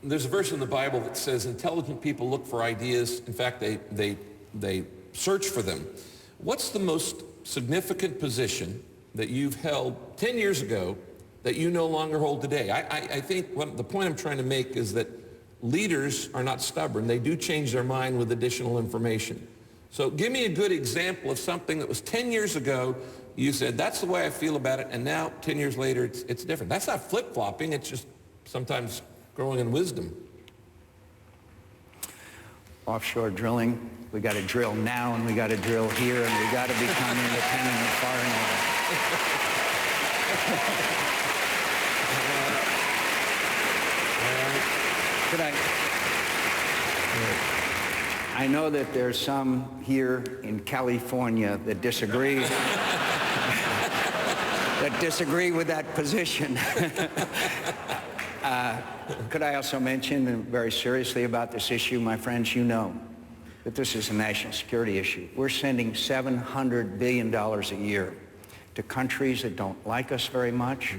There's a verse in the Bible that says intelligent people look for ideas. In fact, they search for them. What's the most significant position that you've held 10 years ago that you no longer hold today? I think the point I'm trying to make is that leaders are not stubborn. They do change their mind with additional information. So give me a good example of something that was 10 years ago, you said, that's the way I feel about it, and now 10 years later, it's different. That's not flip-flopping, it's just sometimes growing in wisdom. Offshore drilling, we got to drill now, and we got to drill here, and we got to become independent of foreign oil. I know that there's some here in California that disagree with that position. Could I also mention, very seriously about this issue, my friends, you know that this is a national security issue. We're sending $700 billion a year to countries that don't like us very much,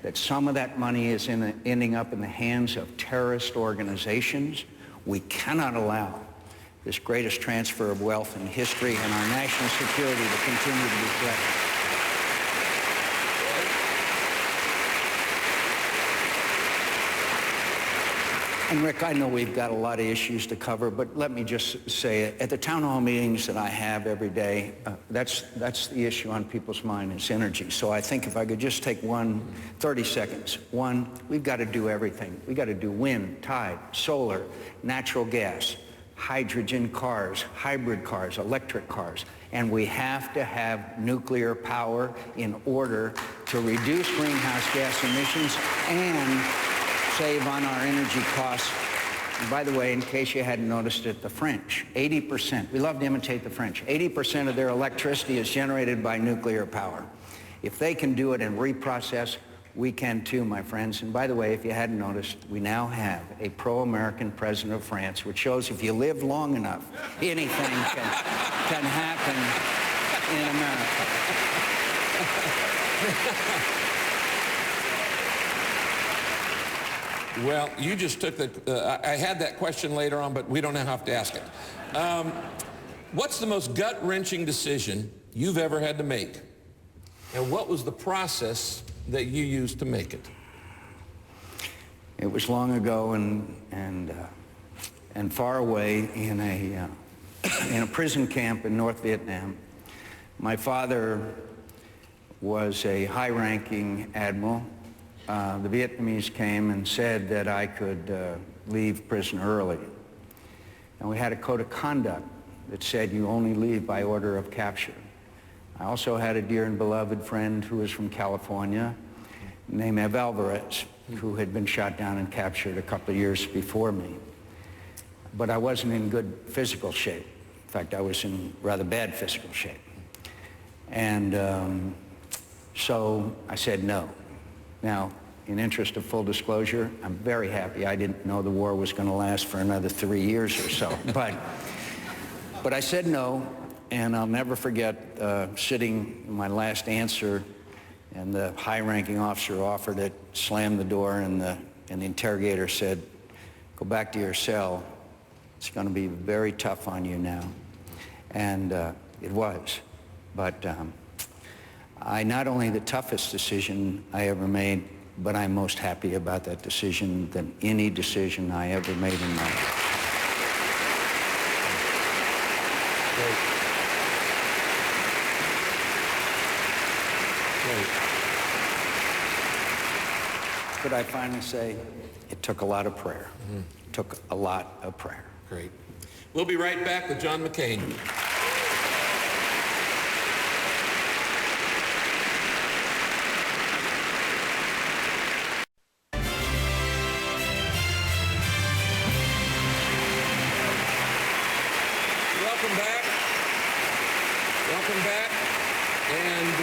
that some of that money is ending up in the hands of terrorist organizations. We cannot allow this greatest transfer of wealth in history and our national security to continue to be threatened. And Rick, I know we've got a lot of issues to cover, but let me just say, at the town hall meetings that I have every day, that's the issue on people's mind is energy. So I think if I could just take 30 seconds. One, we've got to do everything. We've got to do wind, tide, solar, natural gas, hydrogen cars, hybrid cars, electric cars. And we have to have nuclear power in order to reduce greenhouse gas emissions and save on our energy costs. And by the way, in case you hadn't noticed it, the French, 80%, we love to imitate the French, 80% of their electricity is generated by nuclear power. If they can do it and reprocess, we can too, my friends. And by the way, if you hadn't noticed, we now have a pro-American president of France, which shows if you live long enough, anything can happen in America. Well, you just took I had that question later on, but we don't have to ask it. What's the most gut-wrenching decision you've ever had to make? And what was the process that you used to make it? It was long ago and far away in a prison camp in North Vietnam. My father was a high-ranking admiral. The Vietnamese came and said that I could leave prison early. And we had a code of conduct that said you only leave by order of capture. I also had a dear and beloved friend who was from California named Ev Alvarez, who had been shot down and captured a couple of years before me. But I wasn't in good physical shape. In fact, I was in rather bad physical shape. And so I said no. Now, in interest of full disclosure, I'm very happy I didn't know the war was going to last for another 3 years or so. But I said no, and I'll never forget sitting in my last answer, and the high-ranking officer offered it, slammed the door, and the interrogator said, "Go back to your cell. It's going to be very tough on you now." And it was. But not only the toughest decision I ever made, but I'm most happy about that decision than any decision I ever made in my life. Could I finally say, it took a lot of prayer. It took a lot of prayer. Great. We'll be right back with John McCain. Welcome back. Welcome back. And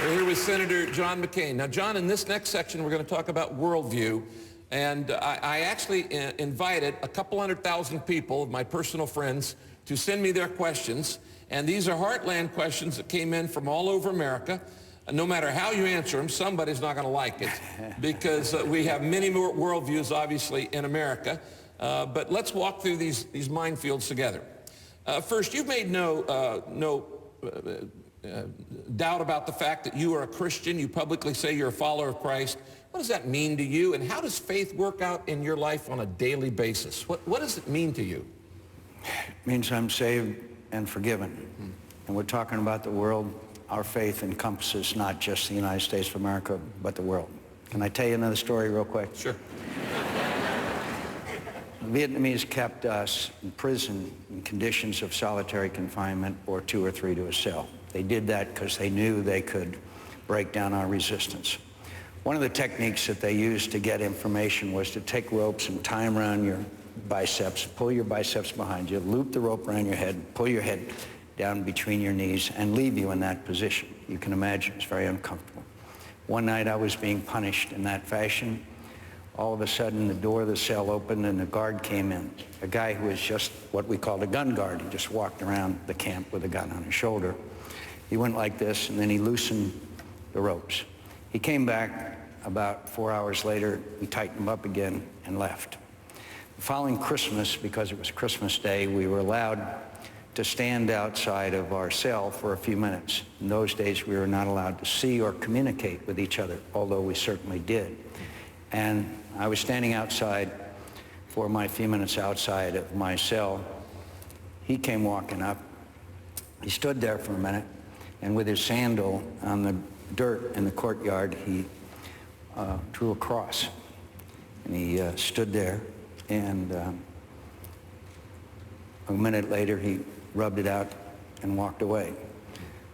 we're here with Senator John McCain. Now, John, in this next section, we're going to talk about worldview. And I actually invited a couple 100,000 people, my personal friends, to send me their questions. And these are Heartland questions that came in from all over America. no matter how you answer them, somebody's not going to like it because we have many more worldviews, obviously, in America. But let's walk through these minefields together. First, you've made no doubt about the fact that you are a Christian. You publicly say you're a follower of Christ. What does that mean to you, and how does faith work out in your life on a daily basis? What does it mean to you? It means I'm saved and forgiven. And we're talking about the world. Our faith encompasses not just the United States of America, but the world. Can I tell you another story real quick? Sure. The Vietnamese kept us in prison in conditions of solitary confinement or 2 or 3 to a cell. They did that because they knew they could break down our resistance. One of the techniques that they used to get information was to take ropes and tie them around your biceps, pull your biceps behind you, loop the rope around your head, pull your head down between your knees, and leave you in that position. You can imagine it's very uncomfortable. One night I was being punished in that fashion. All of a sudden the door of the cell opened and a guard came in, a guy who was just what we called a gun guard. He just walked around the camp with a gun on his shoulder. He went like this, and then he loosened the ropes. He came back about 4 hours later. We tightened him up again and left. The following Christmas, because it was Christmas Day, we were allowed to stand outside of our cell for a few minutes. In those days, we were not allowed to see or communicate with each other, although we certainly did. And I was standing outside for my few minutes outside of my cell. He came walking up. He stood there for a minute, and with his sandal on the dirt in the courtyard, he drew a cross. And he stood there, and a minute later, he rubbed it out and walked away.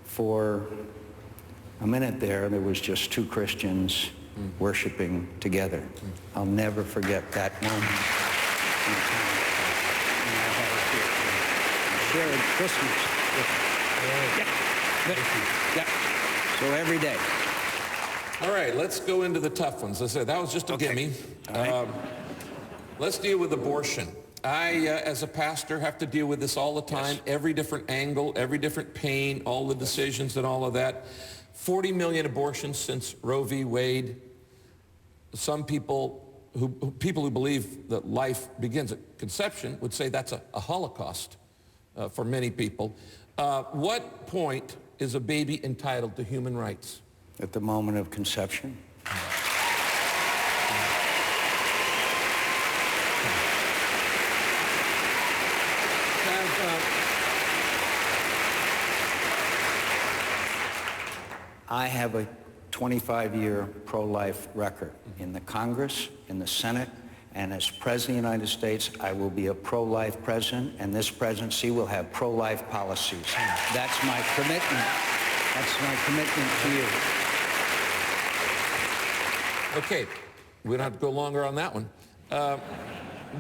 For a minute there was just 2 Christians worshiping together. I'll never forget that moment. Shared Christmas with them. Yep. So every day. All right, let's go into the tough ones. I said that was just a gimme. Right. Let's deal with abortion. I, as a pastor, have to deal with this all the time, every different angle, every different pain, all the decisions and all of that. 40 million abortions since Roe v. Wade. Some people who believe that life begins at conception would say that's a Holocaust for many people. What point is a baby entitled to human rights? At the moment of conception. I have a 25-year pro-life record in the Congress, in the Senate, and as President of the United States, I will be a pro-life president, and this presidency will have pro-life policies. That's my commitment. That's my commitment to you. Okay, we don't have to go longer on that one.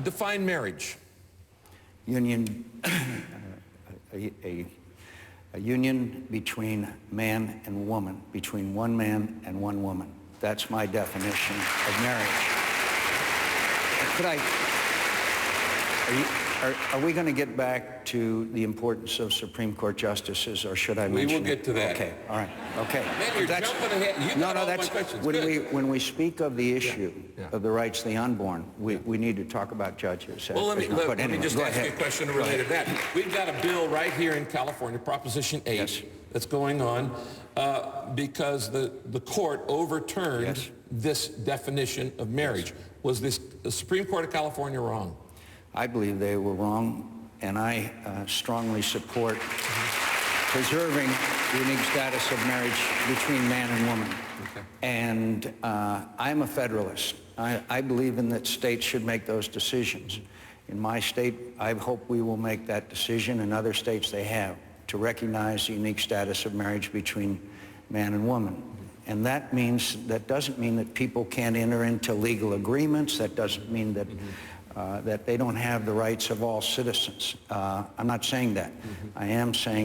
Define marriage. Union, a union between man and woman, between one man and one woman. That's my definition of marriage. Are we going to get back to the importance of Supreme Court justices, or should I mention We will get to that. Okay, all right, okay. Man, you're jumping ahead. You got all my questions. When we speak of the issue of the rights of the unborn, we need to talk about judges. Well, let me just ask you a question related to that. We've got a bill right here in California, Proposition 8, that's going on because the court overturned this definition of marriage. Was the Supreme Court of California wrong? I believe they were wrong, and I strongly support preserving the unique status of marriage between man and woman. Okay. And I'm a federalist. I believe in that states should make those decisions. In my state, I hope we will make that decision. In other states, they have, to recognize the unique status of marriage between man and woman. And that doesn't mean that people can't enter into legal agreements. That doesn't mean that that they don't have the rights of all citizens. I'm not saying that. I am saying